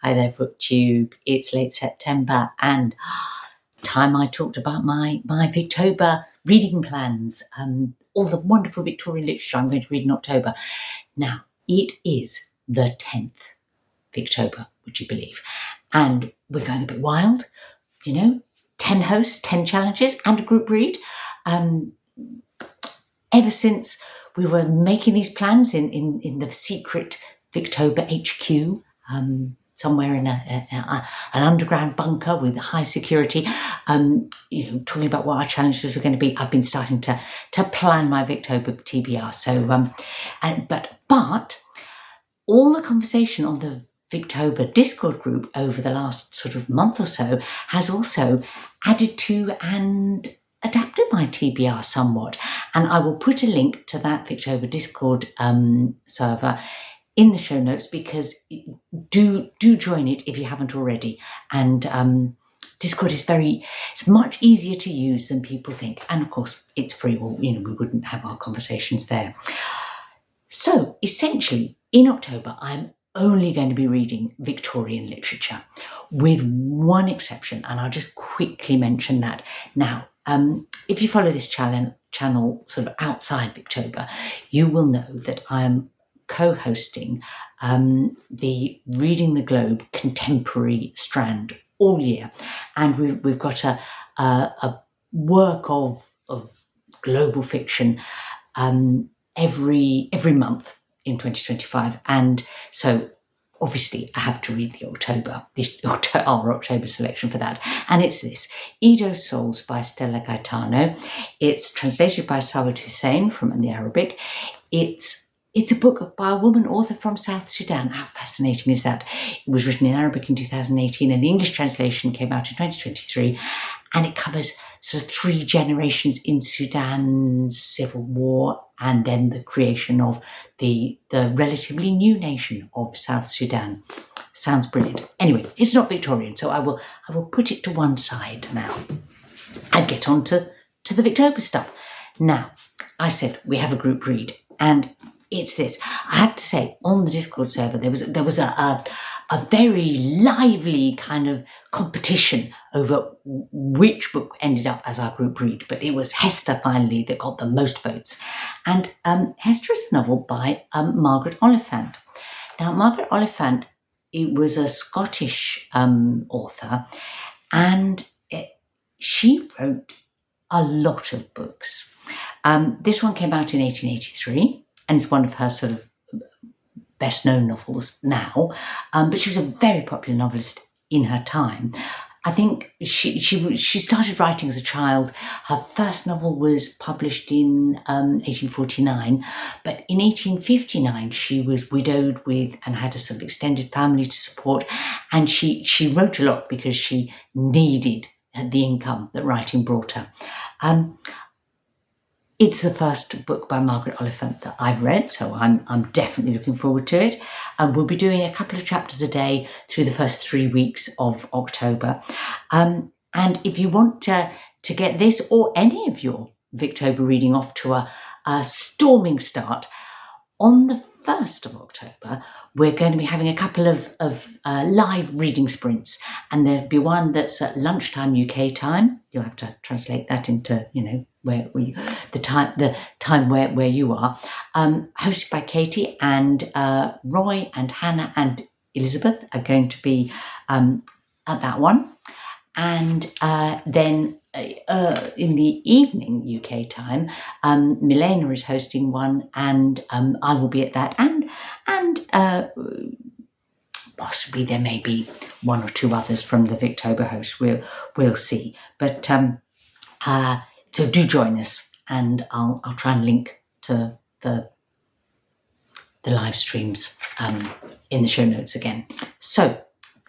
Hi there, BookTube. It's late September and time I talked about my Victober reading plans, all the wonderful Victorian literature I'm going to read in October. Now, it is the 10th Victober, would you believe? And we're going a bit wild, 10 hosts, 10 challenges and a group read. Ever since we were making these plans in the secret Victober HQ, somewhere in an underground bunker with high security, talking about what our challenges were going to be. I've been starting to plan my Victober TBR. So, but all the conversation on the Victober Discord group over the last sort of month or so has also added to and adapted my TBR somewhat. And I will put a link to that Victober Discord server in the show notes, because do join it if you haven't already. And Discord is it's much easier to use than people think. And of course, it's free. Well, we wouldn't have our conversations there. So essentially, in October, I'm only going to be reading Victorian literature, with one exception. And I'll just quickly mention that. Now, if you follow this channel sort of outside Victober, you will know that I am co-hosting the Reading the Globe contemporary strand all year, and we've got a work of global fiction every month in 2025, and so obviously I have to read our October selection for that, and it's this Edo Souls by Stella Gaitano. It's translated by Sawad Hussain from the Arabic. It's a book by a woman author from South Sudan. How fascinating is that? It was written in Arabic in 2018 and the English translation came out in 2023. And it covers sort of 3 generations in Sudan's civil war and then the creation of the relatively new nation of South Sudan. Sounds brilliant. Anyway, it's not Victorian, so I will put it to one side now and get on to the Victober stuff. Now, I said we have a group read, and it's this. I have to say, on the Discord server, there was a very lively kind of competition over which book ended up as our group read, but it was Hester finally that got the most votes. And Hester is a novel by Margaret Oliphant. Now, Margaret Oliphant, it was a Scottish author, and she wrote a lot of books. This one came out in 1883. And it's one of her sort of best-known novels now. But she was a very popular novelist in her time. I think she started writing as a child. Her first novel was published in 1849. But in 1859, she was widowed and had a sort of extended family to support. And she wrote a lot because she needed the income that writing brought her. It's the first book by Margaret Oliphant that I've read, so I'm definitely looking forward to it. And we'll be doing a couple of chapters a day through the first 3 weeks of October. And if you want to get this or any of your Victober reading off to a storming start, on the 1st of October, we're going to be having a couple of live reading sprints, and there'll be one that's at lunchtime UK time. You'll have to translate that into, the time where you are. Hosted by Katie, and Roy and Hannah and Elizabeth are going to be at that one. And then in the evening UK time, Milena is hosting one, and I will be at that, and possibly there may be 1 or 2 others from the Victober host. We'll see. But so do join us, and I'll try and link to the live streams in the show notes again. So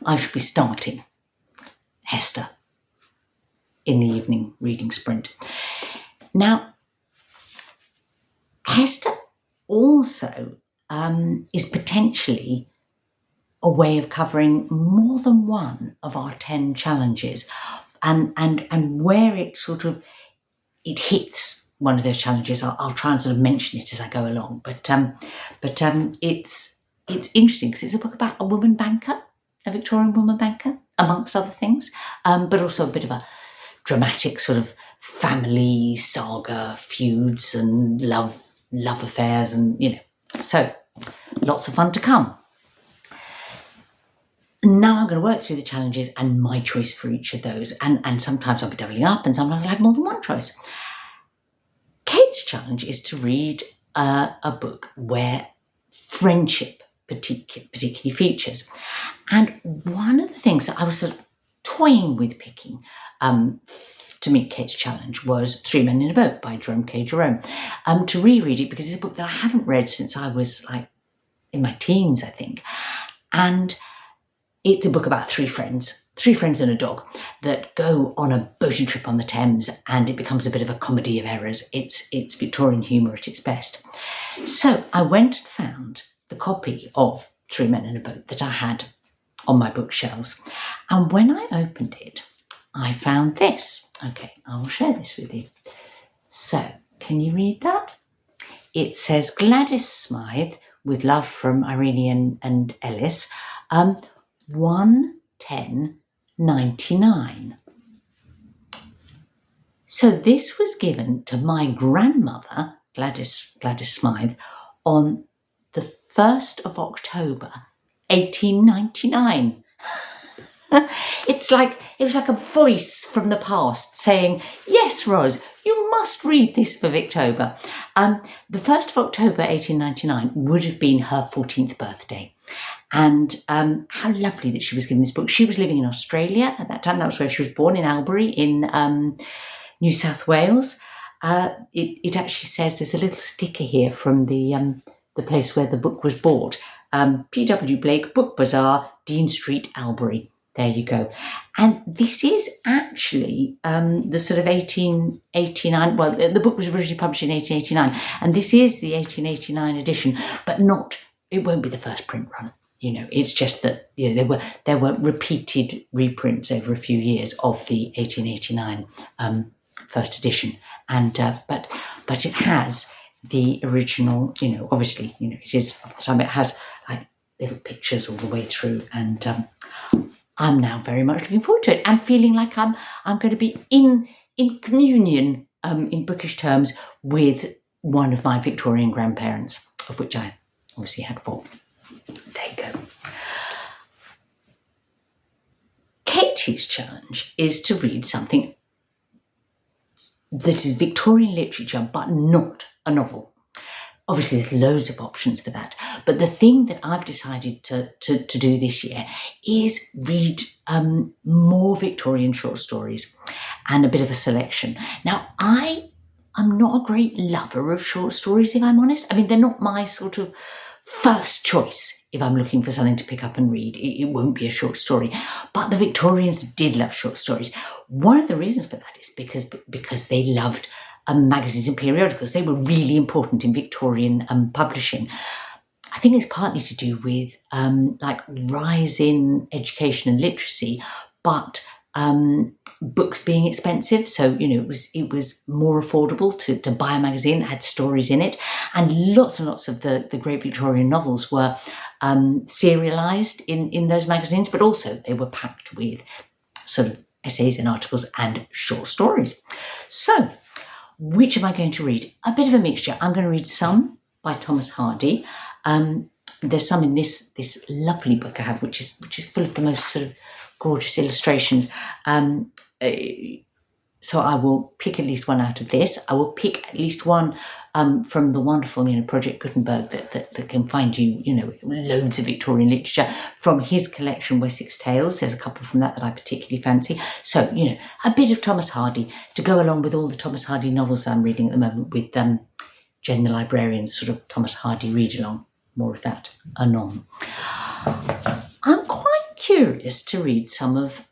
I should be starting Hester in the evening reading sprint. Now, Hester also is potentially a way of covering more than one of our 10 challenges, and where it sort of hits one of those challenges, I'll try and sort of mention it as I go along. But it's interesting because it's a book about a woman banker. a Victorian woman banker, amongst other things, but also a bit of a dramatic sort of family saga, feuds and love affairs, and so lots of fun to come. Now I'm going to work through the challenges and my choice for each of those, and sometimes I'll be doubling up and sometimes I'll have more than one choice. Kate's challenge is to read a book where friendship particularly features, and one of the things that I was sort of toying with picking to meet Kate's challenge was Three Men in a Boat by Jerome. To reread it because it's a book that I haven't read since I was like in my teens, I think, and it's a book about three friends and a dog that go on a boating trip on the Thames, and it becomes a bit of a comedy of errors. It's Victorian humour at its best. So I went and found the copy of Three Men in a Boat that I had on my bookshelves, and when I opened it, I found this. Okay, I'll share this with you. So, can you read that? It says, Gladys Smythe, with love from Irene and Ellis, 1/10/99. So this was given to my grandmother, Gladys Smythe, on the 1st of October, 1899. It was like a voice from the past saying, yes, Ros, you must read this for Victober. The 1st of October, 1899 would have been her 14th birthday. And how lovely that she was given this book. She was living in Australia at that time. That was where she was born, in Albury, in New South Wales. It actually says, there's a little sticker here from the place where the book was bought. P.W. Blake Book Bazaar, Dean Street, Albury. There you go. And this is actually the sort of 1889, well, the book was originally published in 1889, and this is the 1889 edition, but it won't be the first print run. It's just that there were repeated reprints over a few years of the 1889 first edition, and but it has the original. Obviously, it is of the time. It has like little pictures all the way through, and I'm now very much looking forward to it and feeling like I'm going to be in communion in bookish terms with one of my Victorian grandparents, of which I obviously had 4. There you go. Katie's challenge is to read something that is Victorian literature, but not a novel. Obviously, there's loads of options for that. But the thing that I've decided to do this year is read more Victorian short stories and a bit of a selection. Now, I'm not a great lover of short stories, if I'm honest. I mean, they're not my sort of first choice if I'm looking for something to pick up and read. It won't be a short story. But the Victorians did love short stories. One of the reasons for that is because they loved magazines and periodicals. They were really important in Victorian publishing. I think it's partly to do with rise in education and literacy, but books being expensive. So, it was more affordable to buy a magazine that had stories in it. And lots of the great Victorian novels were serialised in those magazines, but also they were packed with sort of essays and articles and short stories. So, which am I going to read? A bit of a mixture. I'm going to read some by Thomas Hardy. There's some in this lovely book I have, which is full of the most sort of gorgeous illustrations. So I will pick at least one out of this. I will pick at least one from the wonderful, Project Gutenberg that can find you, loads of Victorian literature from his collection, Wessex Tales. There's a couple from that I particularly fancy. So, a bit of Thomas Hardy to go along with all the Thomas Hardy novels I'm reading at the moment with Jen the Librarian's sort of Thomas Hardy read-along. More of that anon. I'm quite curious to read some of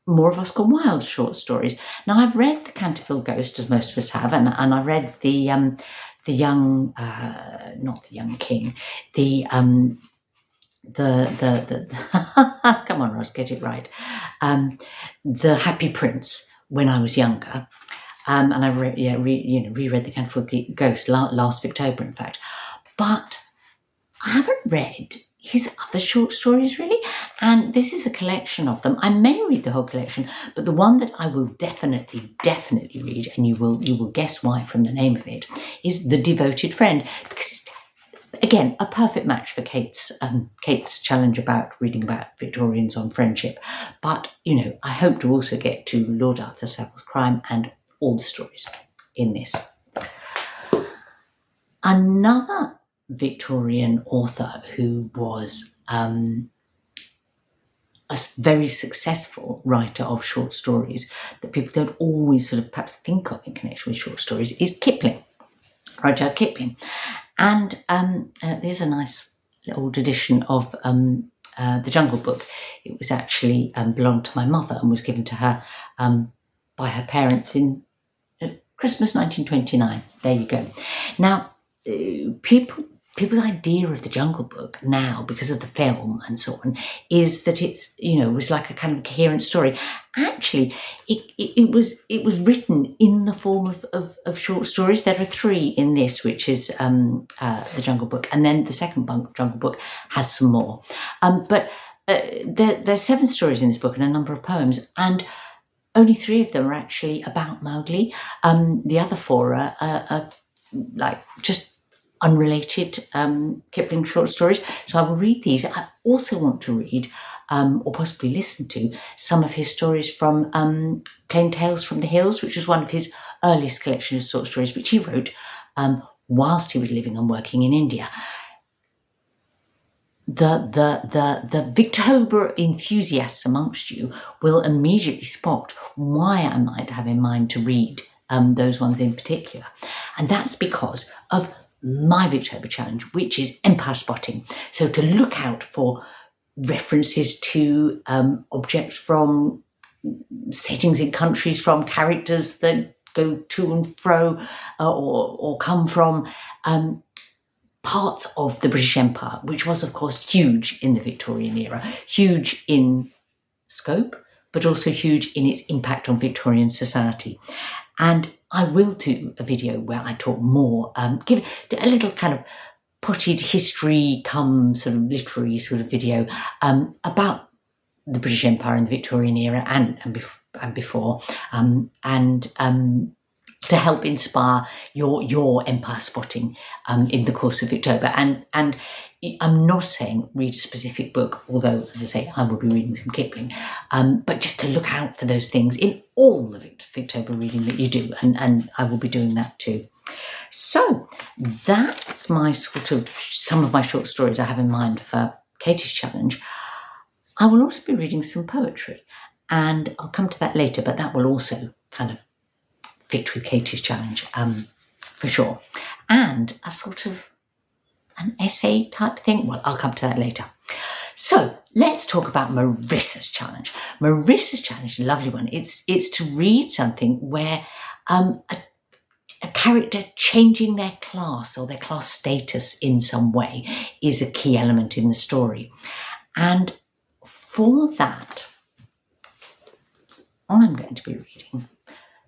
more of Oscar Wilde's short stories. Now, I've read The Canterville Ghost, as most of us have, and I read the young, not the young king, the come on, Ross, get it right. The Happy Prince when I was younger, and I reread The Canterville Ghost last Victober, in fact. But I haven't read his other short stories, really. And this is a collection of them. I may read the whole collection, but the one that I will definitely read, and you will guess why from the name of it, is The Devoted Friend, because it's, again, a perfect match for Kate's challenge about reading about Victorians on friendship. But, I hope to also get to Lord Arthur Savile's Crime and all the stories in this. Another Victorian author who was a very successful writer of short stories that people don't always sort of perhaps think of in connection with short stories is Kipling, Rudyard Kipling. And there's a nice old edition of The Jungle Book. It was actually belonged to my mother and was given to her by her parents in Christmas 1929. There you go. Now, people's idea of The Jungle Book now, because of the film and so on, is that it's, was like a kind of coherent story. Actually, it was written in the form of short stories. There are 3 in this, which is The Jungle Book, and then the second Jungle Book has some more. But there's 7 stories in this book and a number of poems, and only 3 of them are actually about Mowgli. The other 4 are like just unrelated Kipling short stories. So I will read these. I also want to read or possibly listen to some of his stories from Plain Tales from the Hills, which was one of his earliest collections of short stories, which he wrote whilst he was living and working in India. The Victober enthusiasts amongst you will immediately spot why I might have in mind to read those ones in particular. And that's because of my Victober challenge, which is empire spotting. So to look out for references to objects from settings in countries, from characters that go to and fro or come from parts of the British Empire, which was, of course, huge in the Victorian era, huge in scope, but also huge in its impact on Victorian society. And I will do a video where I talk more, give a little kind of potted history come sort of literary sort of video about the British Empire in the Victorian era and before, to help inspire your empire spotting in the course of Victober. And I'm not saying read a specific book, although, as I say, I will be reading some Kipling, but just to look out for those things in all the Victober reading that you do, and I will be doing that too. So that's my some of my short stories I have in mind for Katie's challenge. I will also be reading some poetry, and I'll come to that later, but that will also kind of fit with Katie's challenge, for sure. And a sort of an essay type thing. Well, I'll come to that later. So let's talk about Marissa's challenge. Marissa's challenge is a lovely one. It's to read something where a character changing their class or their class status in some way is a key element in the story. And for that, I'm going to be reading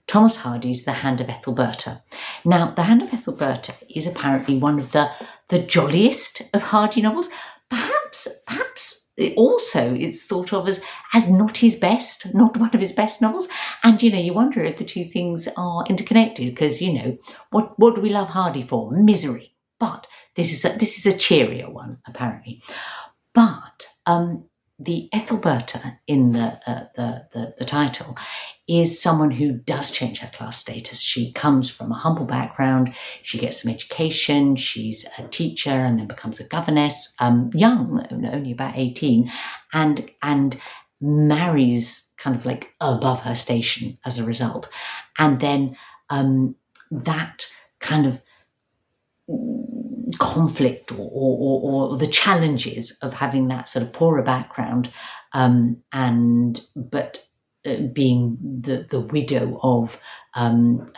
Thomas Hardy's The Hand of Ethelberta. Now, The Hand of Ethelberta is apparently one of the jolliest of Hardy novels. Perhaps it's thought of as not his best, not one of his best novels. And, you wonder if the two things are interconnected because, what do we love Hardy for? Misery. But this is a cheerier one, apparently. But the Ethelberta in the title is someone who does change her class status. She comes from a humble background. She gets some education. She's a teacher and then becomes a governess, young, only about 18, and marries kind of like above her station as a result. And then that kind of conflict or the challenges of having that sort of poorer background but being the widow of an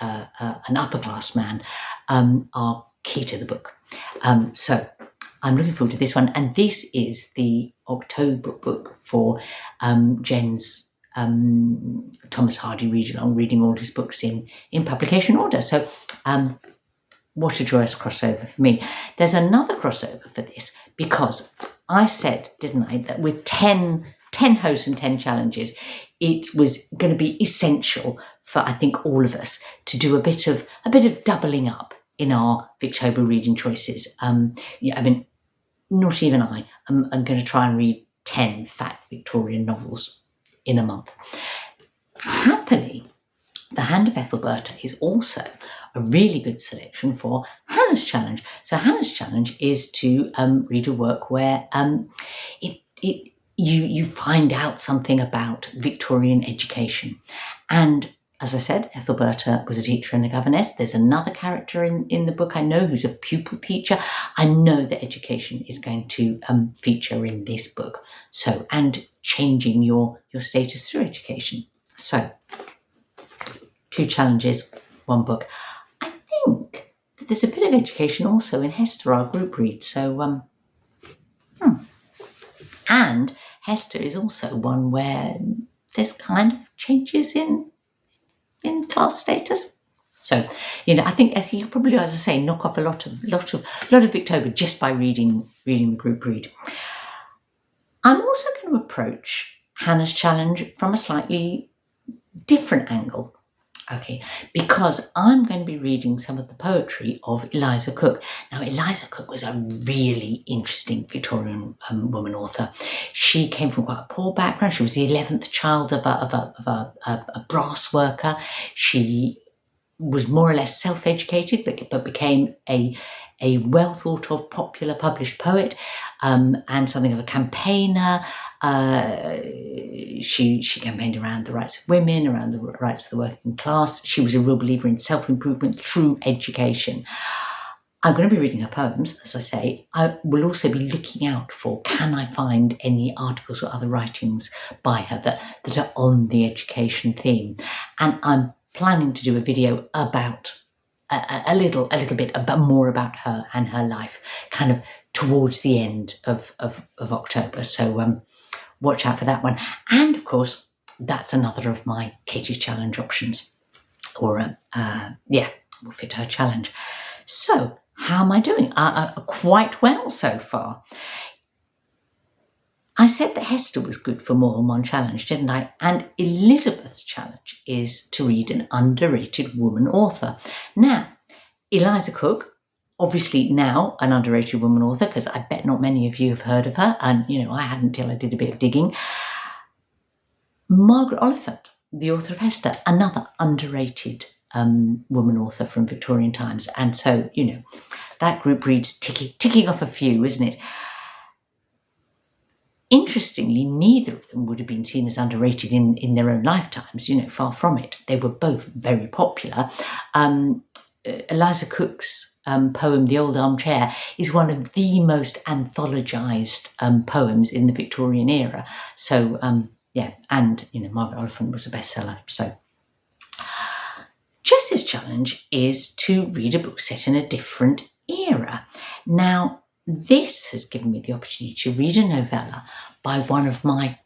upper class man are key to the book. So I'm looking forward to this one, and this is the October book for Jen's Thomas Hardy read along, reading all his books in publication order. So what a joyous crossover for me. There's another crossover for this because I said, didn't I, that with 10 hosts and 10 challenges, it was going to be essential for, I think, all of us to do a bit of doubling up in our Victober reading choices. Yeah, I mean, not even I am going to try and read 10 fat Victorian novels in a month. Happily, The Hand of Ethelberta is also a really good selection for Hannah's Challenge. So Hannah's Challenge is to read a work where you find out something about Victorian education. And as I said, Ethelberta was a teacher and a governess. There's another character in the book I know who's a pupil teacher. I know that education is going to feature in this book. So, and changing your status through education. So, 2 challenges, 1 book. I think that there's a bit of education also in Hester, our group read. So, and Hester is also one where there's kind of changes in class status. So, I think, as you probably, as I say, knock off a lot of Victober just by reading the group read. I'm also going to approach Hannah's Challenge from a slightly different angle. Okay, because I'm going to be reading some of the poetry of Eliza Cook. Now, Eliza Cook was a really interesting Victorian woman author. She came from quite a poor background. She was the 11th child of a brass worker. She was more or less self-educated, but became a well thought of popular published poet, and something of a campaigner. She campaigned around the rights of women, around the rights of the working class. She was a real believer in self-improvement through education. I'm going to be reading her poems, as I say. I will also be looking out for, can I find any articles or other writings by her that are on the education theme? And I'm planning to do a video about a little bit more about her and her life, kind of towards the end of October. So watch out for that one. And of course, that's another of my Katie's Challenge options, or will fit her challenge. So how am I doing? Quite well so far. I said that Hester was good for more than one challenge, didn't I? And Elizabeth's challenge is to read an underrated woman author. Now, Eliza Cook, obviously now an underrated woman author, because I bet not many of you have heard of her, and I hadn't till I did a bit of digging. Margaret Oliphant, the author of Hester, another underrated woman author from Victorian times. And so, that group reads ticking off a few, isn't it? Interestingly, neither of them would have been seen as underrated in their own lifetimes, far from it. They were both very popular. Eliza Cook's poem, The Old Armchair, is one of the most anthologized poems in the Victorian era. So, and, Margaret Oliphant was a bestseller. So, Jess's challenge is to read a book set in a different era. Now, this has given me the opportunity to read a novella by one of my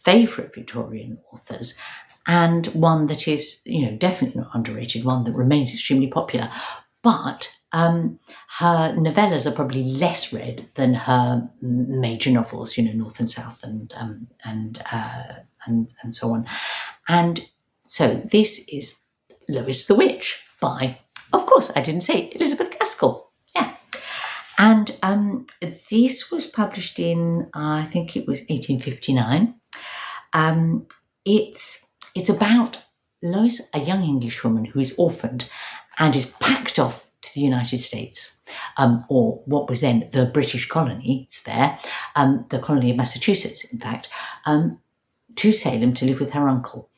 favourite Victorian authors, and one that is, definitely not underrated, one that remains extremely popular. But her novellas are probably less read than her major novels, North and South and so on. And so this is Lois the Witch by, of course, I didn't say Elizabeth Gaskell. And this was published in, I think it was 1859. It's about Lois, a young English woman who is orphaned and is packed off to the United States, or what was then the British colony. It's there, the colony of Massachusetts, in fact, to Salem to live with her uncle.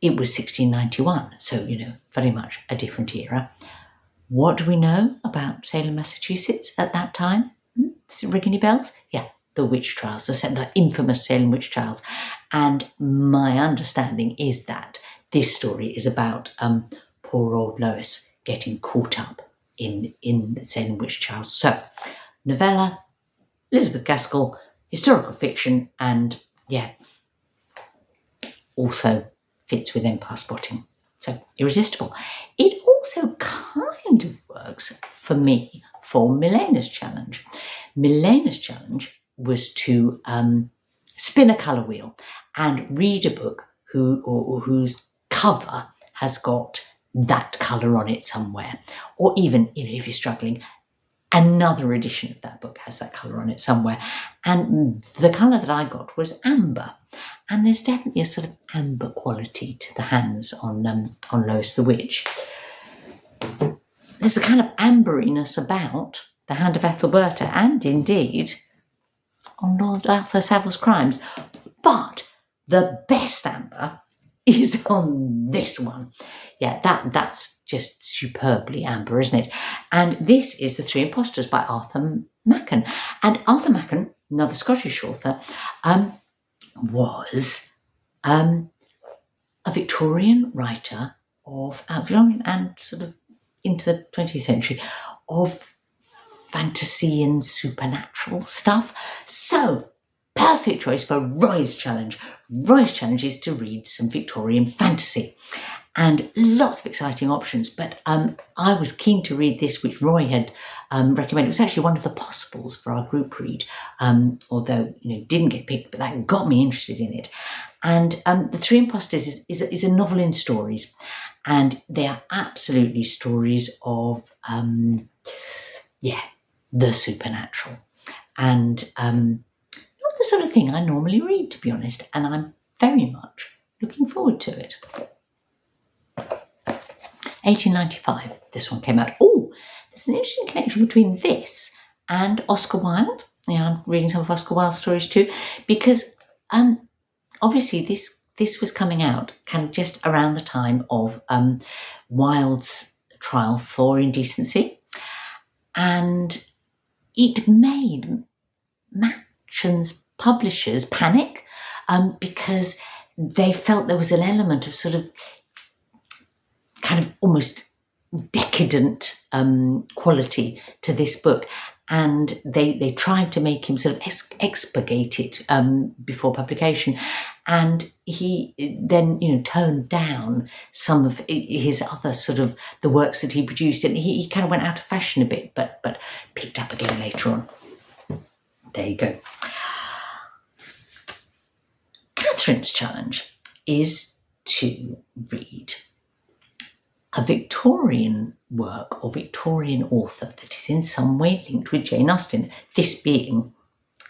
It was 1691, so, very much a different era. What do we know about Salem, Massachusetts at that time? Does it ring any bells? Yeah, the witch trials, the infamous Salem witch trials. And my understanding is that this story is about poor old Lois getting caught up in the Salem witch trials. So, novella, Elizabeth Gaskell, historical fiction, and also fits with Empire Spotting. So, irresistible. It also kind of works for me for Milena's challenge. Milena's challenge was to spin a colour wheel and read a book whose cover has got that colour on it somewhere, or even, if you're struggling, another edition of that book has that colour on it somewhere. And the colour that I got was amber, and there's definitely a sort of amber quality to the hands on Lois the Witch. There's a kind of amberiness about the hand of Ethelberta, and indeed on Lord Arthur Savile's Crimes, but the best amber is on this one. Yeah, that's just superbly amber, isn't it? And this is The Three Impostors by Arthur Machen. And Arthur Machen, another Scottish author, was a Victorian writer of Victorian and sort of into the 20th century of fantasy and supernatural stuff. So, perfect choice for Roy's challenge. Roy's challenge is to read some Victorian fantasy, and lots of exciting options. But I was keen to read this, which Roy had recommended. It was actually one of the possibles for our group read, although didn't get picked, but that got me interested in it. And The Three Impostors is a novel in stories, and they are absolutely stories of the supernatural, and not the sort of thing I normally read, to be honest, and I'm very much looking forward to it. 1895, this one came out. Oh, there's an interesting connection between this and Oscar Wilde. I'm reading some of Oscar Wilde's stories too, because obviously this was coming out kind of just around the time of Wilde's trial for indecency, and it made Machen's publishers panic because they felt there was an element of sort of kind of almost decadent quality to this book, and they tried to make him sort of expurgate it before publication, and he then toned down some of his other sort of the works that he produced, and he kind of went out of fashion a bit, but picked up again later on. There you go. Catherine's challenge is to read a Victorian work or Victorian author that is in some way linked with Jane Austen, this being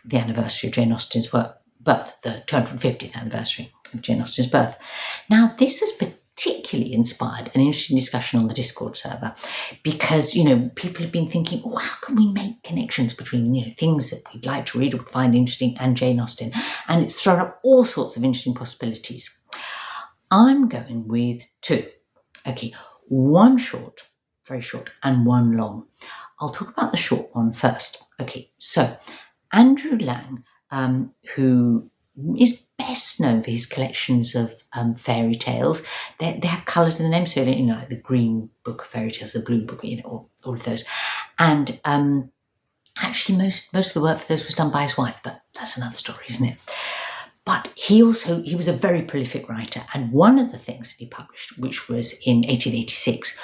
the anniversary of Jane Austen's birth, the 250th anniversary of Jane Austen's birth. Now, this has particularly inspired an interesting discussion on the Discord server because, people have been thinking, how can we make connections between, things that we'd like to read or find interesting and Jane Austen? And it's thrown up all sorts of interesting possibilities. I'm going with two. Okay, one short, very short, and one long. I'll talk about the short one first. Okay, so Andrew Lang, who is best known for his collections of fairy tales. They have colours in the name, so like the green book of fairy tales, the blue book, all of those. And actually, most of the work for those was done by his wife, but that's another story, isn't it? But he was a very prolific writer, and one of the things that he published, which was in 1886,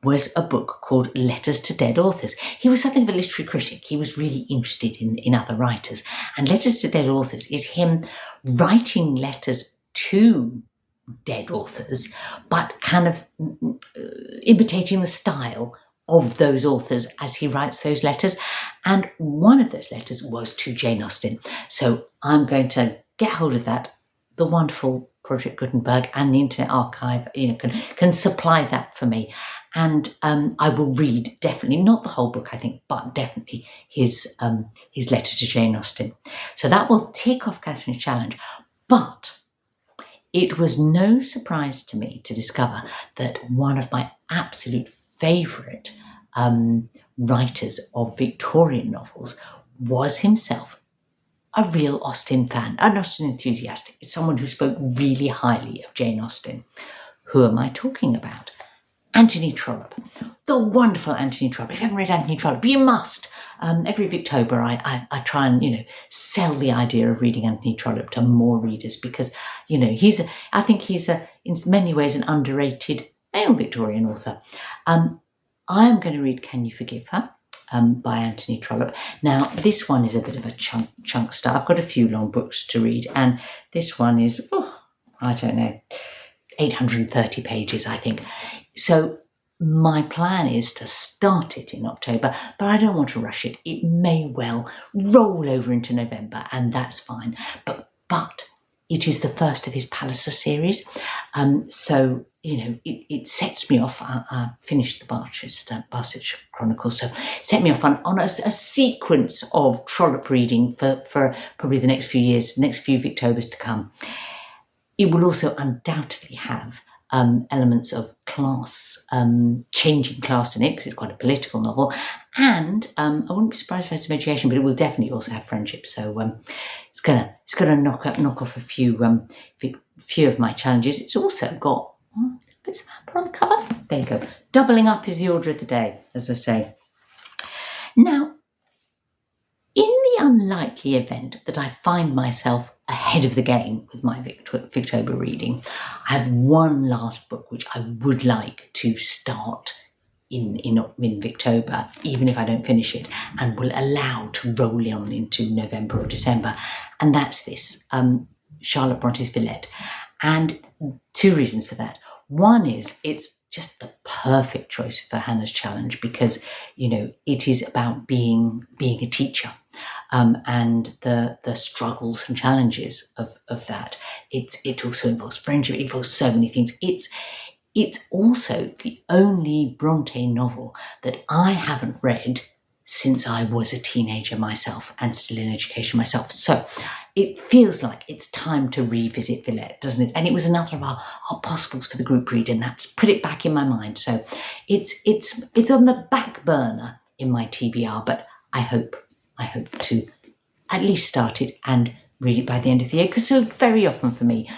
was a book called Letters to Dead Authors. He was something of a literary critic. He was really interested in other writers, and Letters to Dead Authors is him writing letters to dead authors, but kind of imitating the style of those authors as he writes those letters. And one of those letters was to Jane Austen. So I'm going to get hold of that. The wonderful Project Gutenberg and the Internet Archive, can supply that for me. And I will read, definitely, not the whole book, I think, but definitely his letter to Jane Austen. So that will tick off Catherine's challenge. But it was no surprise to me to discover that one of my absolute favourite writers of Victorian novels was himself a real Austen fan, an Austen enthusiast. It's someone who spoke really highly of Jane Austen. Who am I talking about? Anthony Trollope, the wonderful Anthony Trollope. If you haven't read Anthony Trollope, you must. Every Victober, I try and sell the idea of reading Anthony Trollope to more readers because I think he's in many ways an underrated male Victorian author. I am going to read Can You Forgive Her? by Anthony Trollope. Now, this one is a bit of a chunkster. I've got a few long books to read, and this one is, I don't know, 830 pages, I think. So my plan is to start it in October, but I don't want to rush it. It may well roll over into November, and that's fine. But it is the first of his Palliser series. So, it sets me off. I finished the Barchester Chronicles, so set me off on a sequence of Trollope reading for probably the next few years, next few Victobers to come. It will also undoubtedly have elements of class, changing class in it, because it's quite a political novel. And I wouldn't be surprised if it has some education, but it will definitely also have friendship. So it's gonna knock off a few of my challenges. It's also got bits of amber on the cover. There you go. Doubling up is the order of the day, as I say. Now, in the unlikely event that I find myself ahead of the game with my Victober reading, I have one last book which I would like to start in Victober, even if I don't finish it, and will allow to roll on into November or December, and that's this, Charlotte Bronte's Villette. And two reasons for that. One is it's just the perfect choice for Hannah's challenge, because it is about being a teacher, and the struggles and challenges of that. It also involves friendship. It involves so many things. It's also the only Bronte novel that I haven't read since I was a teenager myself and still in education myself. So it feels like it's time to revisit Villette, doesn't it? And it was another of our possibles for the group read, and that's put it back in my mind. So it's on the back burner in my TBR, but I hope to at least start it and read it by the end of the year, because so very often for me,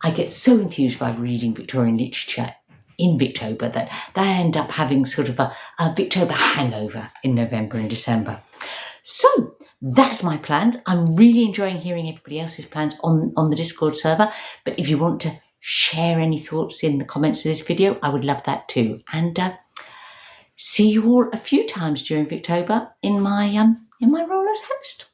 I get so enthused by reading Victorian literature in Victober that I end up having sort of a Victober hangover in November and December. So that's my plans. I'm really enjoying hearing everybody else's plans on the Discord server. But if you want to share any thoughts in the comments to this video, I would love that too. And see you all a few times during Victober in my role as host.